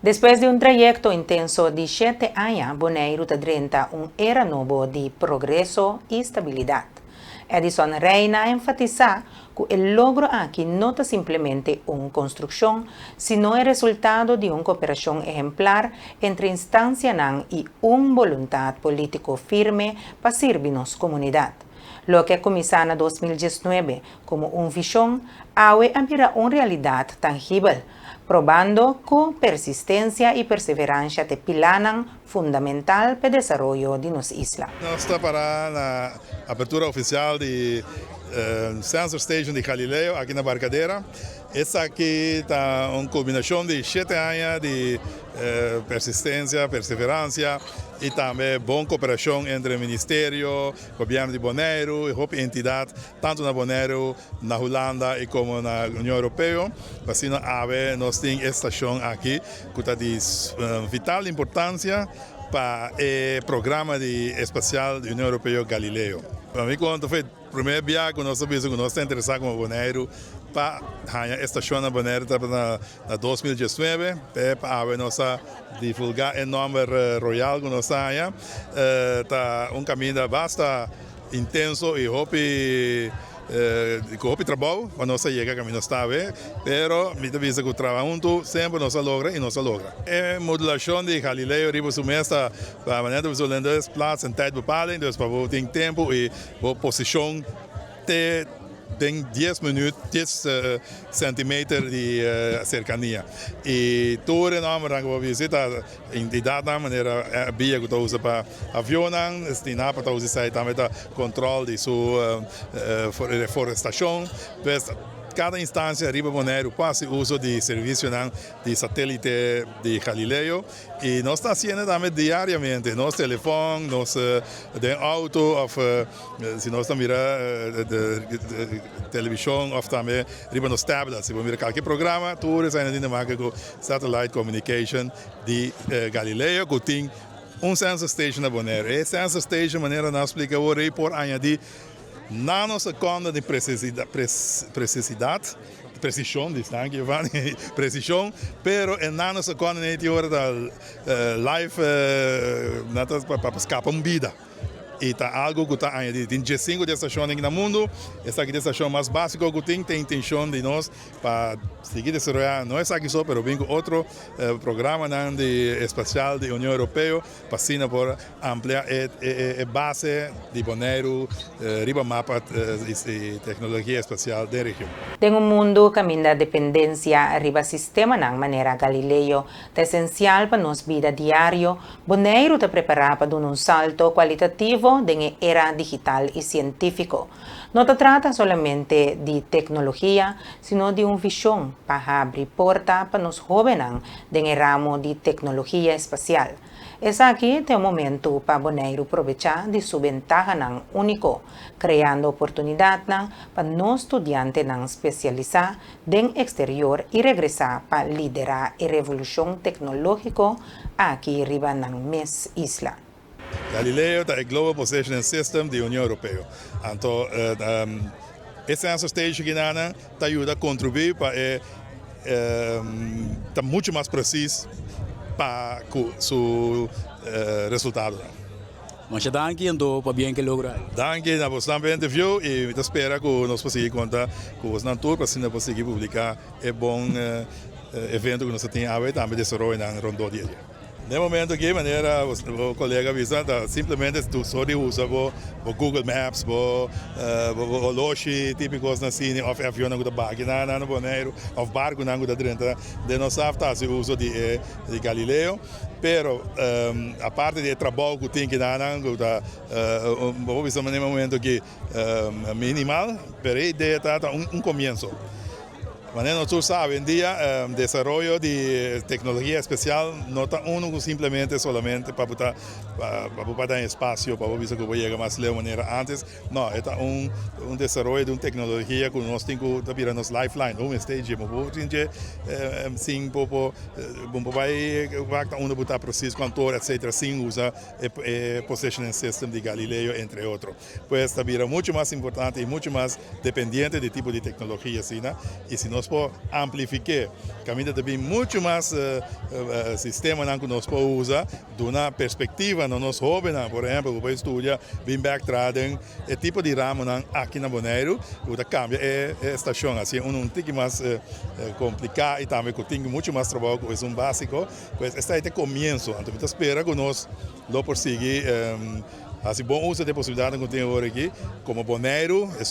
Después de un trayecto intenso de 7 años, Bonaire enfrenta una era nueva de progreso y estabilidad. Edison Reina enfatiza que el logro aquí no es simplemente una construcción, sino el resultado de una cooperación ejemplar entre instancias y una voluntad político firme para servirnos comunidad. Lo que comenzó en 2019 como una visión, ahora es una realidad tangible, probando que persistencia y perseverancia te pilaran fundamental para el desarrollo de nuestra isla. Nós está para a abertura oficial de Sensor Station de Galileo aqui na Barcadeira. Essa aqui está uma combinação de 7 anos de persistência, perseverança e também boa cooperação entre o Ministério, Governo de Bonaire e outras entidades, tanto na Bonaire, na Holanda e como na União Europeia. Assim, nós temos esta estação aqui que é de vital importância para o programa espacial da União Europeia Galileo. Para mim, quando foi o primeiro viagem que nós sabíamos que nós estamos interessados com Bonaire, para a estação na Bonaire na 2019, para nós divulgar o nome royal que nós temos, está caminho bastante intenso e com o trabalho, quando nós chegamos a caminho está bem, pero me avisa que o trabalho junto sempre nós logra e nós logra. A modulação de Galileo riba sumesta para maneira de visualizar as plaats en tijd bepalen, dus para ter tempo e posição tem 10 minutos, 10 centímetros de cercania. E todo o nome que visita, entidade da maneira via que usa para avião, destinado para usar também controle de sua reflorestação. Cada instância arriba Bonaire faz uso de serviço de satélite de Galileo e nós estamos fazendo também diariamente nosso telefone, nosso auto, ou se nós estamos mirando televisão, ou também arriba nos tablets, se vamos mirar qualquer programa, tudo isso ainda marca com satellite communication de Galileo, que tem sensor station na Bonaire. E sensor station, maneira nós explica hoje por añadir nanoseconden de precisão, precisão, pero em nanoseconden é hora da life, para escapar uma vida. E está algo que está añadido. Tem 5 estações no mundo. Esta aqui é a estação mais básica que tem intenção de nós para seguir desarrollando. Não é aqui só, mas vem com outro programa espacial da União Europeia para por ampliar a base de Bonaire, riba mapa de tecnologia espacial da região. Tem mundo caminho da dependência arriba sistema na maneira Galileo, é essencial para nossa vida diária. Bonaire está preparado para dar um salto qualitativo de la era digital y científico. No se trata solamente de tecnología, sino de una visión para abrir puertas para los jóvenes del ramo de tecnología espacial. Es aquí el momento para Bonaire aprovechar de su ventaja único, creando oportunidades para los estudiantes especializados en exterior y regresar para liderar la revolución tecnológica aquí arriba en nuestra isla. Galileo é o Global Positioning System da União Europeia. Então, esse sensor station que ajuda a contribuir para estar muito mais preciso para o seu resultado. Mas danke então para bem que logra. Danke, nós também interview e espero que nós possamos contar com os naturales para conseguir publicar bom evento que nós temos agora também desenvolver na Rondô dia. No momento que maneira o colega visita simplesmente tu só de usa o Google Maps, o loja típicos na cine, ou avião na barco na Bonaire, ou barco na dentro de nós se uso de Galileo, pero a parte de trabalho que tem que dar vou ver no momento que minimal, pero a ideia está começo. Maneira nós sabemos, em dia, o desenvolvimento de tecnologia especial não está simplesmente solamente para dar espaço para ver se chegar mais leve maneira antes. Não, é desenvolvimento de uma tecnologia que nós temos que virar nos lifeline, um stage, sim, vai botar processo, cantor, etc. Sim, usa o positioning system de Galileo, entre outros. Pois está virando muito mais importante e muito mais dependente do tipo de tecnologia, assim, né? E se nós nos puede amplificar. Camino también mucho más sistema que nos puede usar de una perspectiva no nos jóvenes, por ejemplo, que puede estudiar bien backtraden, el tipo de ramo aquí en Bonaire, que cambia la estación, así un tique más complicado y también que tiene mucho más trabajo, que es un básico, pues este es el comienzo, entonces espera que nos lo persigue. Así bom uso de posibilidades que tenho agora aqui, como Bonaire é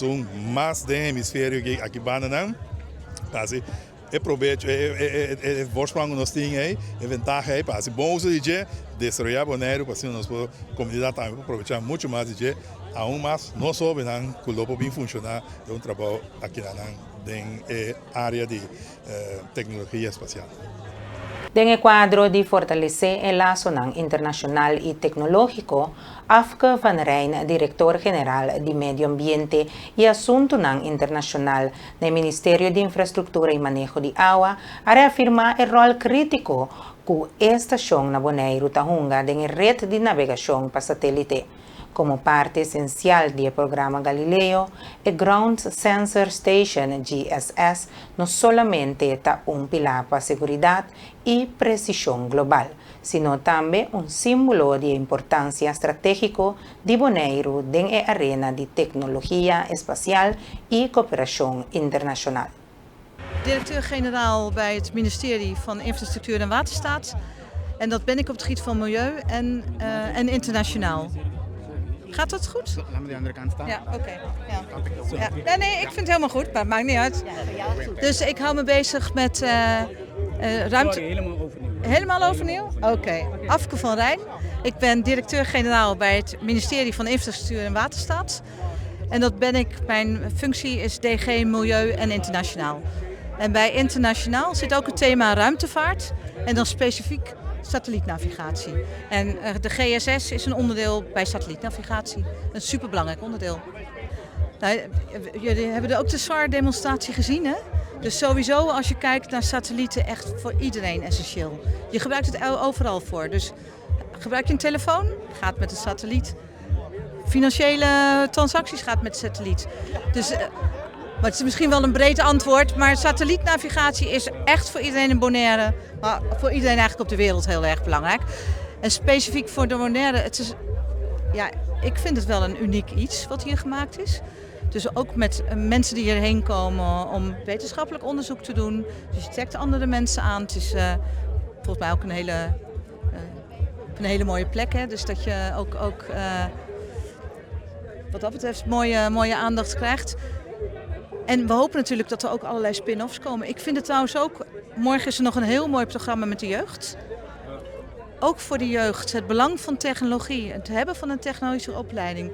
mais de hemisfério que aqui banana, assim proveito voorsprong nós temos aí, vantagem aí, assim bom uso de desenvolver Bonaire, para assim nossa comunidade também aproveitar muito mais de aún mais não só bem que o bem funcionar de trabalho aqui na área de tecnologia espacial. En el cuadro de fortalecer el lazo internacional y tecnológico, Afke van Rijn, director general de Medio Ambiente y Asuntos Internacional del Ministerio de Infraestructura y Manejo de Agua, ha reafirmado el rol crítico que esta estación na Bonaire tahunga en la red de navegación para satélite. Como parte esencial del programa Galileo, el Ground Sensor Station GSS no solamente es un pilar para seguridad y precisión global, sino también un símbolo de importancia estratégica de Bonaire en la arena de tecnología espacial y cooperación internacional. Directeur-generaal bij het ministerie van Infrastructuur en Waterstaat. En dat ben ik op het gebied van milieu en internationaal. Gaat dat goed? Laten we de andere kant staan. Ja, oké. Ja. Nee, ik vind het helemaal goed, maar het maakt niet uit. Dus ik hou me bezig met ruimte... Helemaal overnieuw? Oké. Afke van Rijn. Ik ben directeur-generaal bij het ministerie van Infrastructuur en Waterstaat. En dat ben ik, mijn functie is DG Milieu en Internationaal. En bij internationaal zit ook het thema ruimtevaart en dan specifiek satellietnavigatie. En de GSS is een onderdeel bij satellietnavigatie. Een superbelangrijk onderdeel. Nou, jullie hebben ook de SAR-demonstratie gezien, hè? Dus sowieso als je kijkt naar satellieten, echt voor iedereen essentieel. Je gebruikt het overal voor. Dus gebruik je een telefoon? Gaat met een satelliet. Financiële transacties gaat met satelliet. Dus, maar het is misschien wel een breed antwoord, maar satellietnavigatie is echt voor iedereen in Bonaire, maar voor iedereen eigenlijk op de wereld heel erg belangrijk. En specifiek voor de Bonaire, het is, ja, ik vind het wel een uniek iets wat hier gemaakt is. Dus ook met mensen die hierheen komen om wetenschappelijk onderzoek te doen. Dus je trekt andere mensen aan. Het is volgens mij ook een hele mooie plek, hè? Dus dat je ook wat dat betreft mooie aandacht krijgt. En we hopen natuurlijk dat er ook allerlei spin-offs komen. Ik vind het trouwens ook, morgen is er nog een heel mooi programma met de jeugd. Ook voor de jeugd, het belang van technologie, het hebben van een technologische opleiding.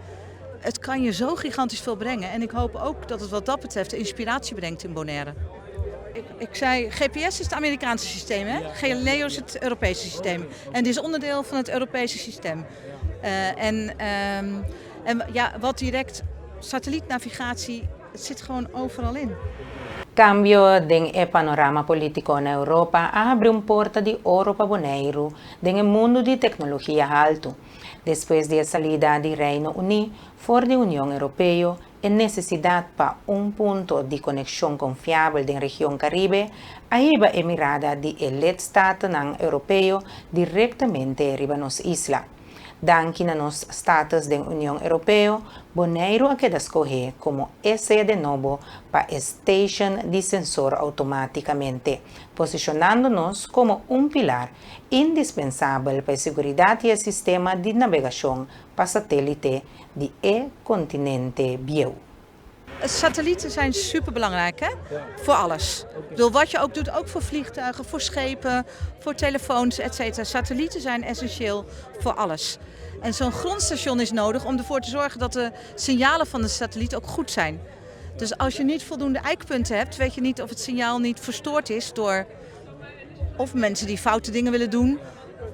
Het kan je zo gigantisch veel brengen. En ik hoop ook dat het wat dat betreft inspiratie brengt in Bonaire. Ik zei, GPS is het Amerikaanse systeem, hè? Galileo is het Europese systeem. En dit is onderdeel van het Europese systeem. En ja, wat direct, satellietnavigatie, het zit gewoon overal in. Cambio en el panorama político en Europa abre un porta de oro para Bonaire en el mundo de tecnología alto. Después de la salida del Reino Unido por la Unión Europea, la necesidad para un punto de conexión confiable en la región Caribe, arriba la mirada del Estado europeo directamente arriba las islas. Danke a los estados de la Unión Europea, Bonaire ha quedado escoger como sede nuevo para estación de sensor automáticamente, posicionándonos como un pilar indispensable para la seguridad y el sistema de navegación para satélite del continente bio. Satellieten zijn superbelangrijk, hè? Ja. Voor alles. Ik bedoel, wat je ook doet, ook voor vliegtuigen, voor schepen, voor telefoons, etc. Satellieten zijn essentieel voor alles. En zo'n grondstation is nodig om ervoor te zorgen dat de signalen van de satelliet ook goed zijn. Dus als je niet voldoende eikpunten hebt, weet je niet of het signaal niet verstoord is door of mensen die foute dingen willen doen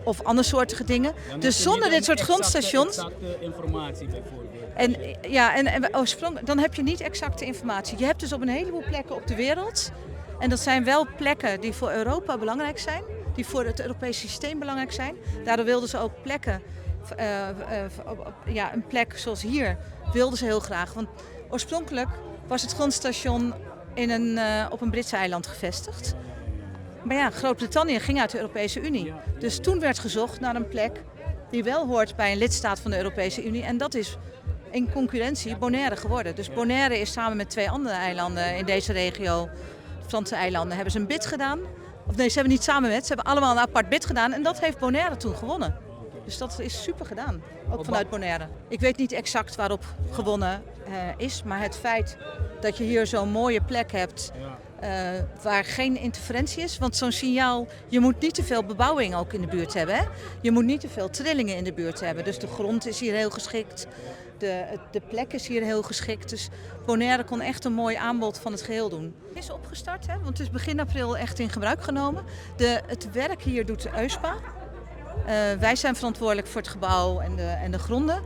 of andersoortige dingen. Dus zonder dit soort grondstations. Exacte informatie bijvoorbeeld. En oorspronkelijk, dan heb je niet exacte informatie. Je hebt dus op een heleboel plekken op de wereld. En dat zijn wel plekken die voor Europa belangrijk zijn. Die voor het Europese systeem belangrijk zijn. Daardoor wilden ze ook plekken, een plek zoals hier, wilden ze heel graag. Want oorspronkelijk was het grondstation op een Britse eiland gevestigd. Maar ja, Groot-Brittannië ging uit de Europese Unie. Dus toen werd gezocht naar een plek die wel hoort bij een lidstaat van de Europese Unie. En dat is in concurrentie Bonaire geworden. Dus Bonaire is samen met 2 andere eilanden in deze regio, de Franse eilanden, hebben ze een bid gedaan. Of nee, ze hebben niet samen ze hebben allemaal een apart bid gedaan. En dat heeft Bonaire toen gewonnen. Dus dat is super gedaan, ook vanuit Bonaire. Ik weet niet exact waarop gewonnen is, maar het feit dat je hier zo'n mooie plek hebt waar geen interferentie is. Want zo'n signaal, je moet niet te veel bebouwing ook in de buurt hebben. Hè? Je moet niet te veel trillingen in de buurt hebben. Dus de grond is hier heel geschikt, de plek is hier heel geschikt. Dus Bonaire kon echt een mooi aanbod van het geheel doen. Het is opgestart, hè? Want het is begin april echt in gebruik genomen. Het werk hier doet de EUSPA. Wij zijn verantwoordelijk voor het gebouw en de gronden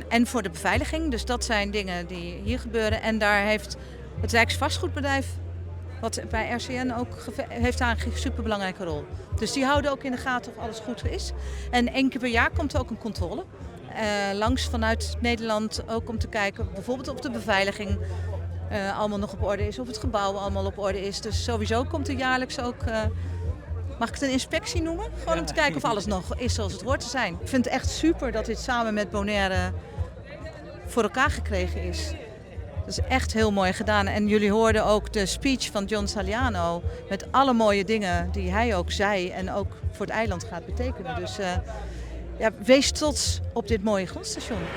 en voor de beveiliging. Dus dat zijn dingen die hier gebeuren. En daar heeft het Rijksvastgoedbedrijf, wat bij RCN ook heeft daar een superbelangrijke rol. Dus die houden ook in de gaten of alles goed is. En 1 keer per jaar komt er ook een controle langs vanuit Nederland, ook om te kijken bijvoorbeeld of de beveiliging allemaal nog op orde is, of het gebouw allemaal op orde is. Dus sowieso komt er jaarlijks ook... Mag ik het een inspectie noemen? Gewoon om te kijken of alles nog is zoals het hoort te zijn. Ik vind het echt super dat dit samen met Bonaire voor elkaar gekregen is. Dat is echt heel mooi gedaan. En jullie hoorden ook de speech van John Saliano met alle mooie dingen die hij ook zei en ook voor het eiland gaat betekenen. Dus wees trots op dit mooie grondstation.